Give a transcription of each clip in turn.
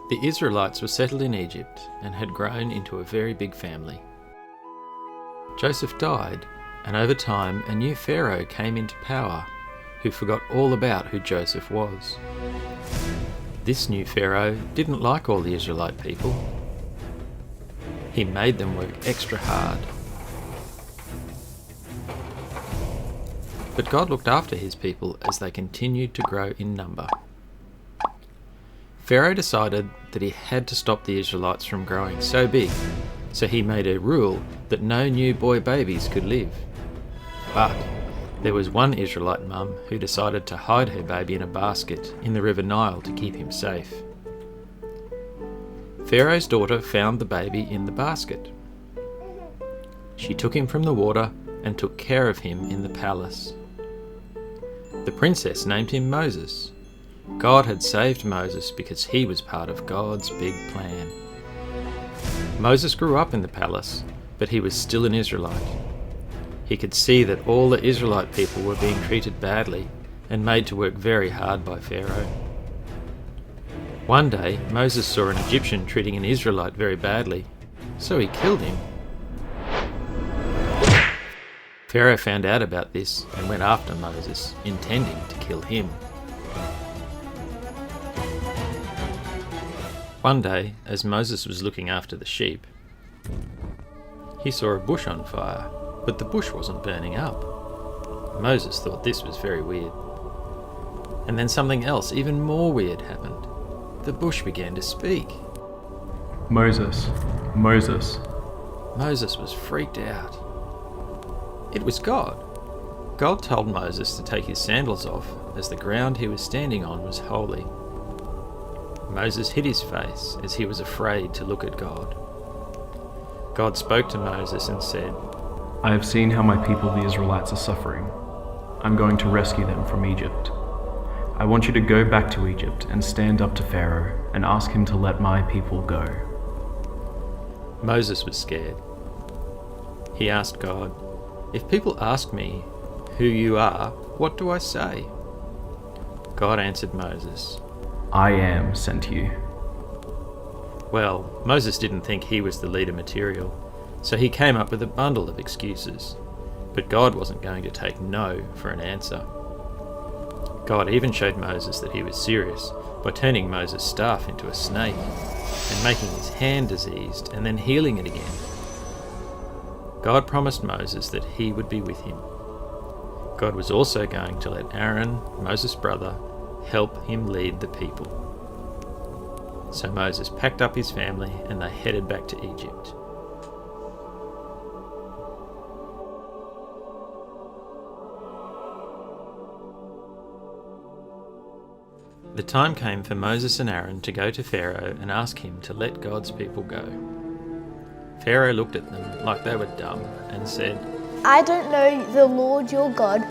The Israelites were settled in Egypt and had grown into a very big family. Joseph died, and over time a new Pharaoh came into power who forgot all about who Joseph was. This new Pharaoh didn't like all the Israelite people. He made them work extra hard. But God looked after his people as they continued to grow in number. Pharaoh decided that he had to stop the Israelites from growing so big, so he made a rule that no new boy babies could live. But there was one Israelite mum who decided to hide her baby in a basket in the River Nile to keep him safe. Pharaoh's daughter found the baby in the basket. She took him from the water and took care of him in the palace. The princess named him Moses. God had saved Moses because he was part of God's big plan. Moses grew up in the palace, but he was still an Israelite. He could see that all the Israelite people were being treated badly and made to work very hard by Pharaoh. One day, Moses saw an Egyptian treating an Israelite very badly, so he killed him. Pharaoh found out about this and went after Moses, intending to kill him. One day, as Moses was looking after the sheep, he saw a bush on fire, but the bush wasn't burning up. Moses thought this was very weird. And then something else even more weird happened. The bush began to speak. Moses, Moses. Moses was freaked out. It was God. God told Moses to take his sandals off, as the ground he was standing on was holy. Moses hid his face as he was afraid to look at God. God spoke to Moses and said, I have seen how my people the Israelites are suffering. I'm going to rescue them from Egypt. I want you to go back to Egypt and stand up to Pharaoh and ask him to let my people go. Moses was scared. He asked God, if people ask me who you are, what do I say? God answered Moses, I am sent you. Well, Moses didn't think he was the leader material, so he came up with a bundle of excuses. But God wasn't going to take no for an answer. God even showed Moses that he was serious by turning Moses' staff into a snake and making his hand diseased and then healing it again. God promised Moses that he would be with him. God was also going to let Aaron, Moses' brother, help him lead the people. So Moses packed up his family and they headed back to Egypt. The time came for Moses and Aaron to go to Pharaoh and ask him to let God's people go. Pharaoh looked at them like they were dumb and said, I don't know the Lord your God,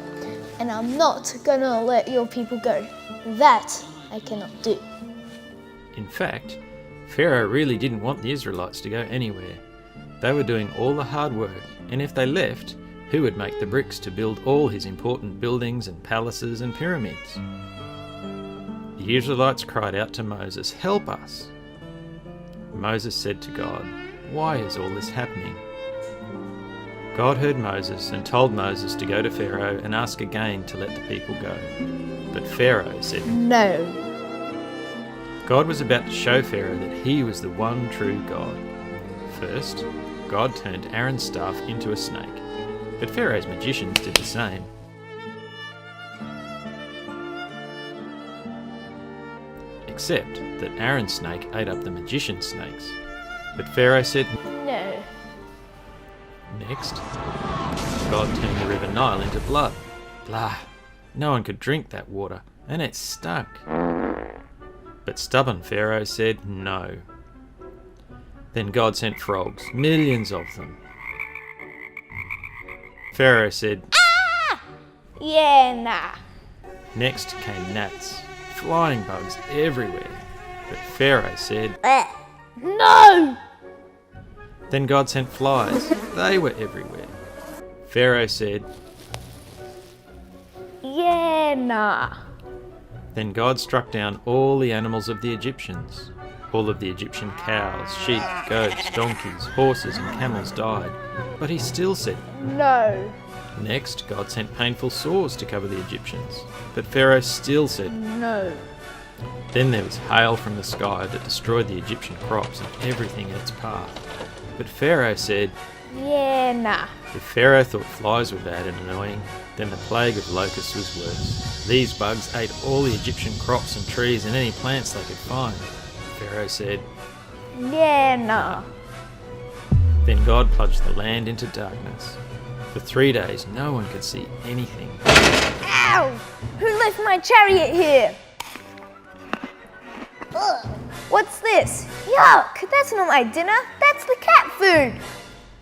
and I'm not going to let your people go. That I cannot do. In fact, Pharaoh really didn't want the Israelites to go anywhere. They were doing all the hard work, and if they left, who would make the bricks to build all his important buildings and palaces and pyramids? The Israelites cried out to Moses, help us! Moses said to God, why is all this happening? God heard Moses and told Moses to go to Pharaoh and ask again to let the people go. But Pharaoh said No. God was about to show Pharaoh that he was the one true God. First, God turned Aaron's staff into a snake, but Pharaoh's magicians did the same. Except that Aaron's snake ate up the magician's snakes. But Pharaoh said No. Next, God turned the River Nile into blood. Blah! No one could drink that water, and it stunk. But stubborn Pharaoh said no. Then God sent frogs, millions of them. Pharaoh said, Yeah, nah. Next came gnats, flying bugs everywhere. But Pharaoh said, No! Then God sent flies, they were everywhere. Pharaoh said, Yeah, nah. Then God struck down all the animals of the Egyptians, All of the Egyptian cows, sheep, goats, donkeys, horses and camels died, but he still said No. Next, God sent painful sores to cover the Egyptians, but Pharaoh still said No. Then there was hail from the sky that destroyed the Egyptian crops and everything in its path. But Pharaoh said, Yeah, nah. if Pharaoh thought flies were bad and annoying, then the plague of locusts was worse. These bugs ate all the Egyptian crops and trees and any plants they could find. Pharaoh said, Yeah, nah. Then God plunged the land into darkness. For 3 days no one could see anything. Ow! Who left my chariot here? Ugh. What's this? Yuck! That's not my dinner. That's the cat food.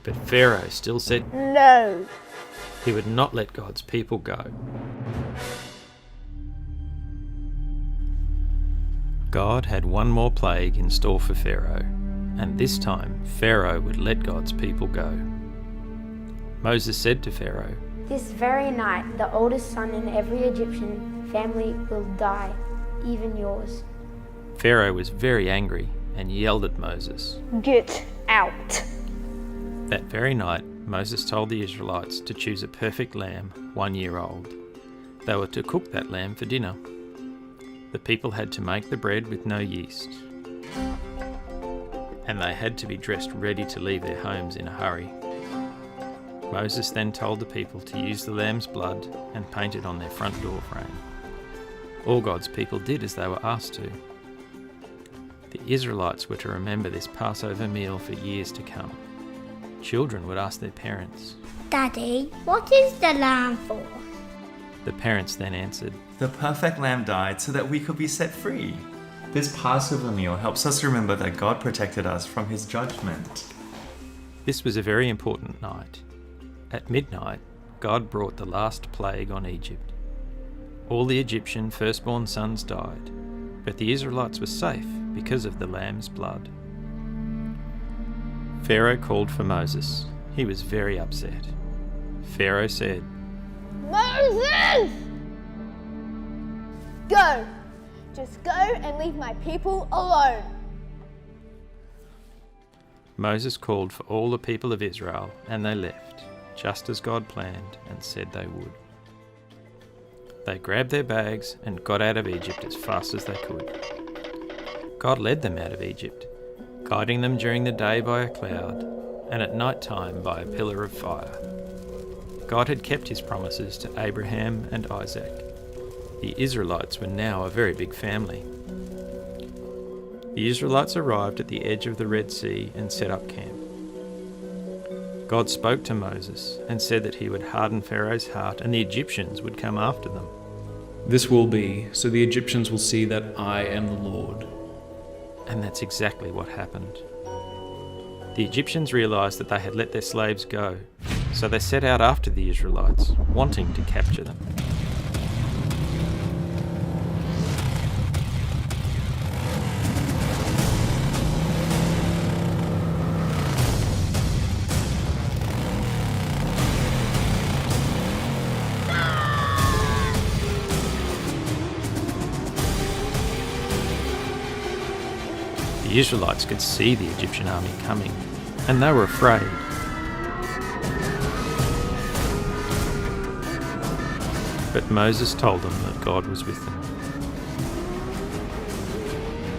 But Pharaoh still said No. he would not let God's people go. God had one more plague in store for Pharaoh, and this time Pharaoh would let God's people go. Moses said to Pharaoh, This very night, the oldest son in every Egyptian family will die, even yours. Pharaoh was very angry and yelled at Moses. Get out. That very night, Moses told the Israelites to choose a perfect lamb, 1 year old. They were to cook that lamb for dinner. The people had to make the bread with no yeast, and they had to be dressed ready to leave their homes in a hurry. Moses then told the people to use the lamb's blood and paint it on their front door frame. All God's people did as they were asked to. The Israelites were to remember this Passover meal for years to come. Children would ask their parents. Daddy, what is the lamb for? The parents then answered, The perfect lamb died so that we could be set free. This Passover meal helps us remember that God protected us from his judgment. This was a very important night. At midnight, God brought the last plague on Egypt. All the Egyptian firstborn sons died, but the Israelites were safe because of the lamb's blood. Pharaoh called for Moses. He was very upset. Pharaoh said, Moses! Go! Just go and leave my people alone. Moses called for all the people of Israel, and they left, just as God planned and said they would. They grabbed their bags and got out of Egypt as fast as they could. God led them out of Egypt, guiding them during the day by a cloud, and at night time by a pillar of fire. God had kept his promises to Abraham and Isaac. The Israelites were now a very big family. The Israelites arrived at the edge of the Red Sea and set up camp. God spoke to Moses and said that he would harden Pharaoh's heart and the Egyptians would come after them. This will be so the Egyptians will see that I am the Lord. And that's exactly what happened. The Egyptians realized that they had let their slaves go, so they set out after the Israelites, wanting to capture them. The Israelites could see the Egyptian army coming, and they were afraid. But Moses told them that God was with them.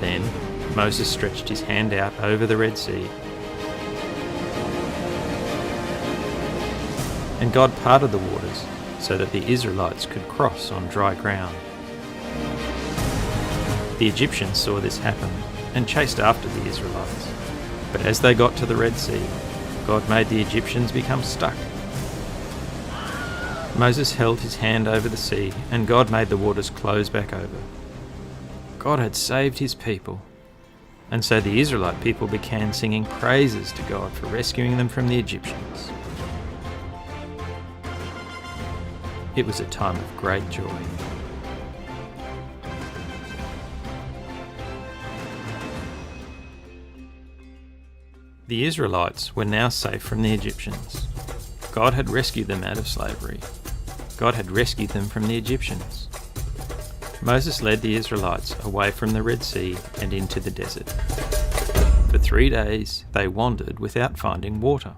Then Moses stretched his hand out over the Red Sea, and God parted the waters so that the Israelites could cross on dry ground. The Egyptians saw this happen and chased after the Israelites. But as they got to the Red Sea, God made the Egyptians become stuck. Moses held his hand over the sea, and God made the waters close back over. God had saved his people, and so the Israelite people began singing praises to God for rescuing them from the Egyptians. It was a time of great joy. The Israelites were now safe from the Egyptians. God had rescued them out of slavery. God had rescued them from the Egyptians. Moses led the Israelites away from the Red Sea and into the desert. For 3 days they wandered without finding water.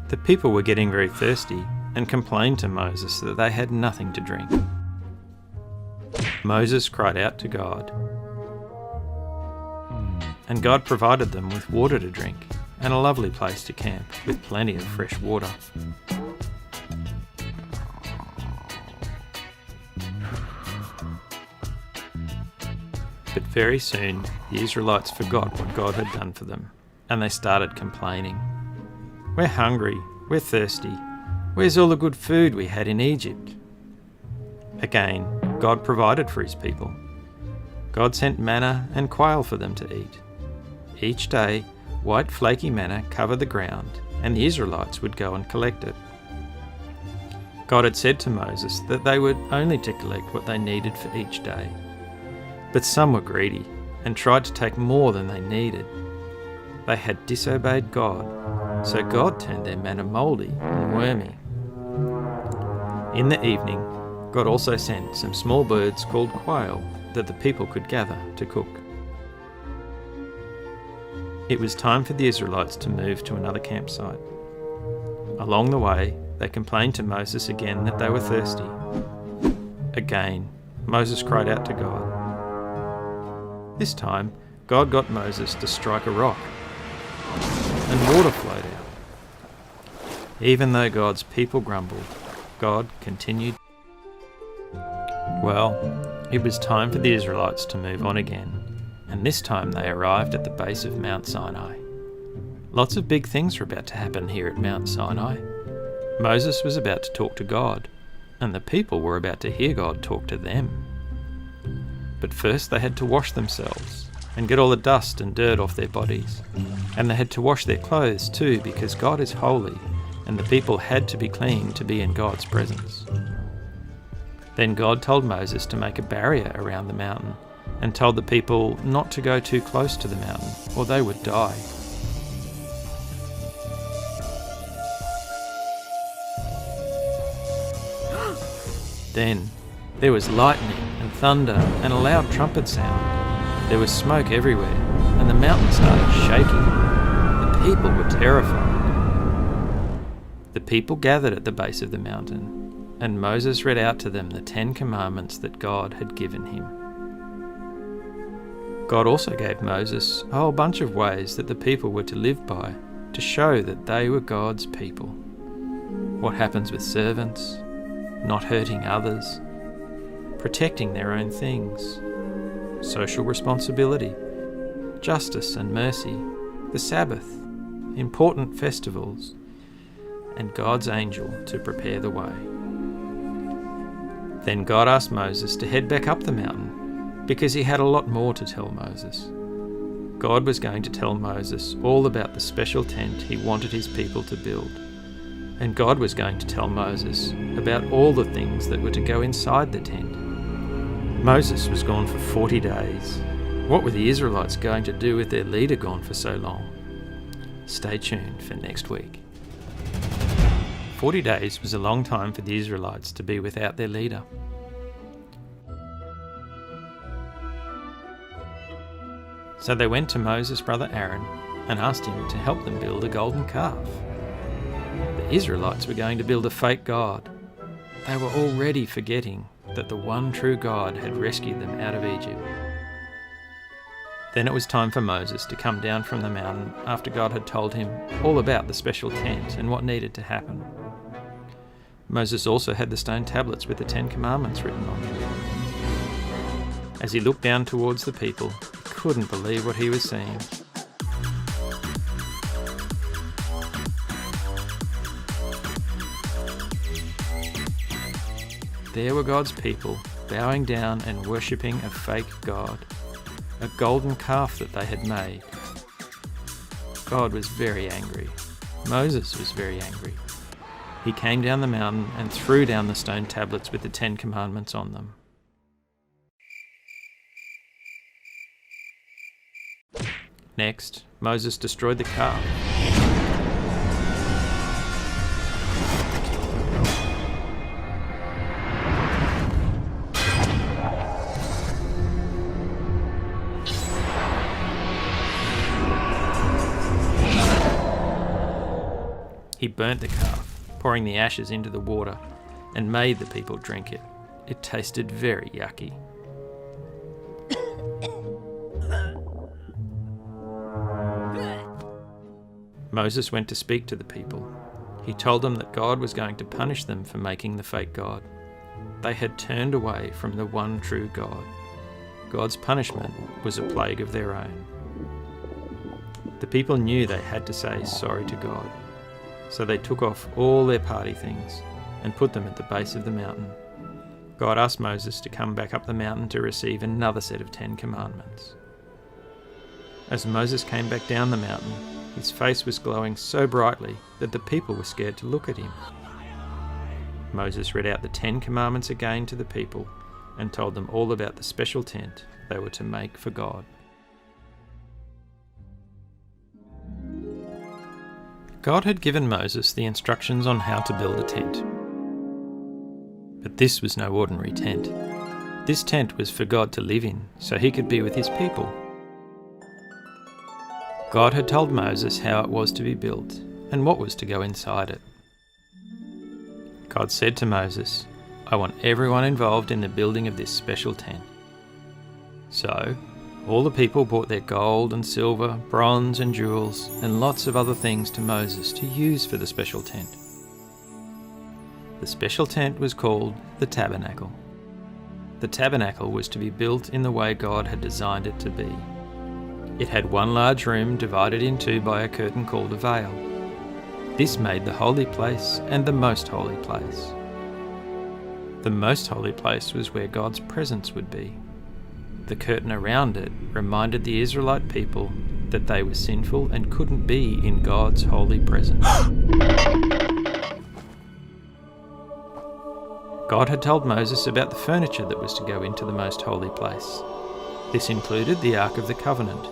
The people were getting very thirsty and complained to Moses that they had nothing to drink. Moses cried out to God, and God provided them with water to drink and a lovely place to camp with plenty of fresh water. But very soon the Israelites forgot what God had done for them, and they started complaining. "We're hungry, we're thirsty. Where's all the good food we had in Egypt?" Again, God provided for his people. God sent manna and quail for them to eat. Each day, white flaky manna covered the ground, and the Israelites would go and collect it. God had said to Moses that they were only to collect what they needed for each day. But some were greedy and tried to take more than they needed. They had disobeyed God, so God turned their manna mouldy and wormy. In the evening, God also sent some small birds called quail that the people could gather to cook. It was time for the Israelites to move to another campsite. Along the way, they complained to Moses again that they were thirsty. Again, Moses cried out to God. This time, God got Moses to strike a rock, and water flowed out. Even though God's people grumbled, God continued. Well, it was time for the Israelites to move on again, and this time they arrived at the base of Mount Sinai. Lots of big things were about to happen here at Mount Sinai. Moses was about to talk to God, and the people were about to hear God talk to them. But first they had to wash themselves and get all the dust and dirt off their bodies. And they had to wash their clothes too, because God is holy and the people had to be clean to be in God's presence. Then God told Moses to make a barrier around the mountain and told the people not to go too close to the mountain or they would die. Then there was lightning and thunder and a loud trumpet sound. There was smoke everywhere, and the mountain started shaking. The people were terrified. The people gathered at the base of the mountain, and Moses read out to them the 10 commandments that God had given him. God also gave Moses a whole bunch of ways that the people were to live by to show that they were God's people. What happens with servants, not hurting others, protecting their own things, social responsibility, justice and mercy, the Sabbath, important festivals, and God's angel to prepare the way. Then God asked Moses to head back up the mountain because he had a lot more to tell Moses. God was going to tell Moses all about the special tent he wanted his people to build. And God was going to tell Moses about all the things that were to go inside the tent. Moses was gone for 40 days. What were the Israelites going to do with their leader gone for so long? Stay tuned for next week. 40 days was a long time for the Israelites to be without their leader. So they went to Moses' brother Aaron and asked him to help them build a golden calf. The Israelites were going to build a fake god. They were already forgetting that the one true God had rescued them out of Egypt. Then it was time for Moses to come down from the mountain after God had told him all about the special tent and what needed to happen. Moses also had the stone tablets with the 10 commandments written on them. As he looked down towards the people, he couldn't believe what he was seeing. There were God's people bowing down and worshipping a fake god, a golden calf that they had made. God was very angry. Moses was very angry. He came down the mountain and threw down the stone tablets with the 10 commandments on them. Next, Moses destroyed the calf. He burnt the calf, pouring the ashes into the water, and made the people drink it. It tasted very yucky. Moses went to speak to the people. He told them that God was going to punish them for making the fake God. They had turned away from the one true God. God's punishment was a plague of their own. The people knew they had to say sorry to God, so they took off all their party things and put them at the base of the mountain. God asked Moses to come back up the mountain to receive another set of 10 commandments. As Moses came back down the mountain, his face was glowing so brightly that the people were scared to look at him. Moses read out the 10 commandments again to the people and told them all about the special tent they were to make for God. God had given Moses the instructions on how to build a tent. But this was no ordinary tent. This tent was for God to live in, so he could be with his people. God had told Moses how it was to be built and what was to go inside it. God said to Moses, "I want everyone involved in the building of this special tent." So, all the people brought their gold and silver, bronze and jewels, and lots of other things to Moses to use for the special tent. The special tent was called the tabernacle. The tabernacle was to be built in the way God had designed it to be. It had one large room divided in two by a curtain called a veil. This made the holy place and the most holy place. The most holy place was where God's presence would be. The curtain around it reminded the Israelite people that they were sinful and couldn't be in God's holy presence. God had told Moses about the furniture that was to go into the most holy place. This included the Ark of the Covenant,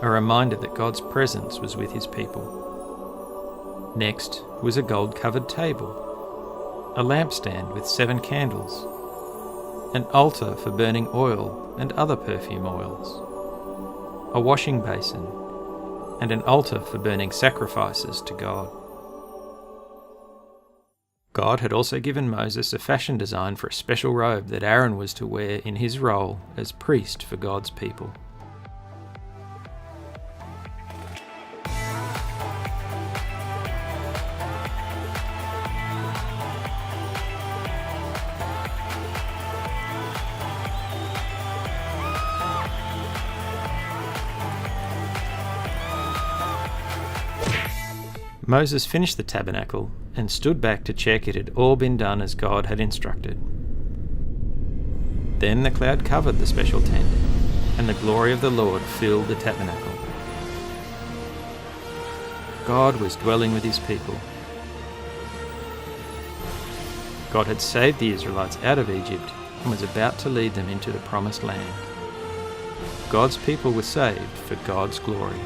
a reminder that God's presence was with his people. Next was a gold-covered table, a lampstand with 7 candles, an altar for burning oil and other perfume oils, a washing basin, and an altar for burning sacrifices to God. God had also given Moses a fashion design for a special robe that Aaron was to wear in his role as priest for God's people. Moses finished the tabernacle and stood back to check it had all been done as God had instructed. Then the cloud covered the special tent, and the glory of the Lord filled the tabernacle. God was dwelling with his people. God had saved the Israelites out of Egypt and was about to lead them into the promised land. God's people were saved for God's glory.